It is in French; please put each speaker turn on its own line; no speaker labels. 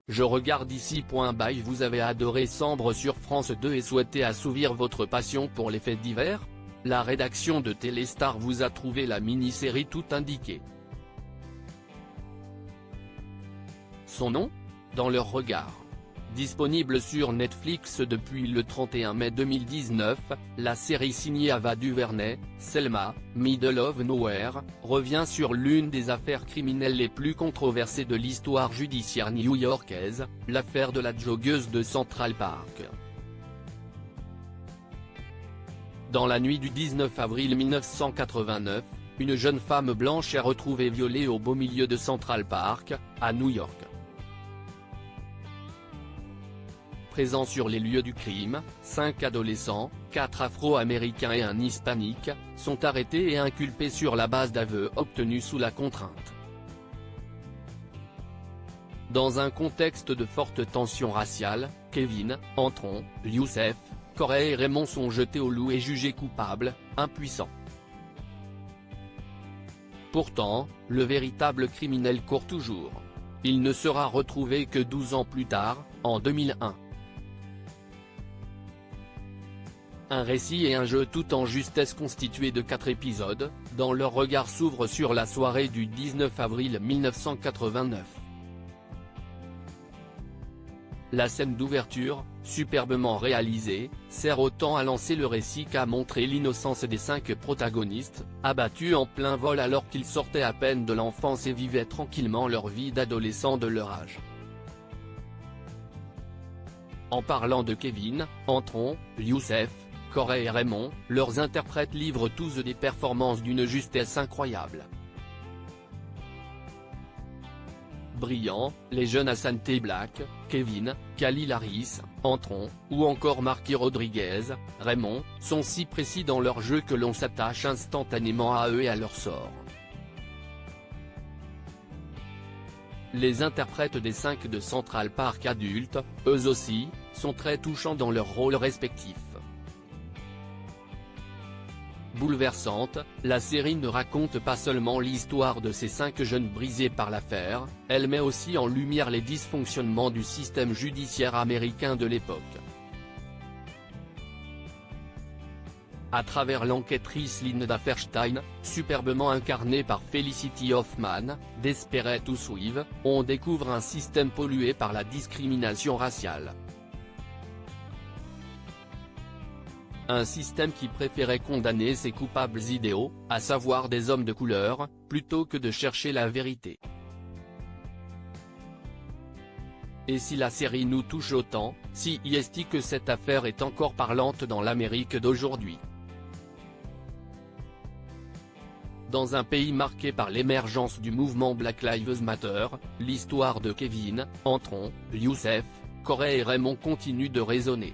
je regarde ici. Bye. Vous avez adoré Sambre sur France 2 et souhaitez assouvir votre passion pour les faits divers? La rédaction de Téléstar vous a trouvé la mini-série tout indiquée. Son nom? Dans leur regard. Disponible sur Netflix depuis le 31 mai 2019, la série signée Ava DuVernay, Selma, Middle of Nowhere, revient sur l'une des affaires criminelles les plus controversées de l'histoire judiciaire new-yorkaise, l'affaire de la joggeuse de Central Park. Dans la nuit du 19 avril 1989, une jeune femme blanche est retrouvée violée au beau milieu de Central Park, à New York. Présents sur les lieux du crime, 5 adolescents, 4 Afro-Américains et un Hispanique, sont arrêtés et inculpés sur la base d'aveux obtenus sous la contrainte. Dans un contexte de forte tension raciale, Kevin, Antron, Youssef, Corey et Raymond sont jetés au loup et jugés coupables, impuissants. Pourtant, le véritable criminel court toujours. Il ne sera retrouvé que 12 ans plus tard, en 2001. Un récit et un jeu tout en justesse constitué de 4 épisodes, dont leur regard s'ouvre sur la soirée du 19 avril 1989. La scène d'ouverture, superbement réalisée, sert autant à lancer le récit qu'à montrer l'innocence des 5 protagonistes, abattus en plein vol alors qu'ils sortaient à peine de l'enfance et vivaient tranquillement leur vie d'adolescents de leur âge. En parlant de Kevin, Antron, Youssef, Corey et Raymond, leurs interprètes livrent tous des performances d'une justesse incroyable. Brillants, les jeunes Hassan T. Black, Kevin, Khalil Harris, Antron, ou encore Marky Rodriguez, Raymond, sont si précis dans leur jeu que l'on s'attache instantanément à eux et à leur sort. Les interprètes des 5 de Central Park adultes, eux aussi, sont très touchants dans leurs rôles respectifs. Bouleversante, la série ne raconte pas seulement l'histoire de ces 5 jeunes brisés par l'affaire, elle met aussi en lumière les dysfonctionnements du système judiciaire américain de l'époque. À travers l'enquêtrice Linda Fairstein, superbement incarnée par Felicity Huffman, Desperate Housewives, on découvre un système pollué par la discrimination raciale. Un système qui préférait condamner ses coupables idéaux, à savoir des hommes de couleur, plutôt que de chercher la vérité. Et si la série nous touche autant, si est que cette affaire est encore parlante dans l'Amérique d'aujourd'hui. Dans un pays marqué par l'émergence du mouvement Black Lives Matter, l'histoire de Kevin, Antron, Youssef, Corey et Raymond continue de résonner.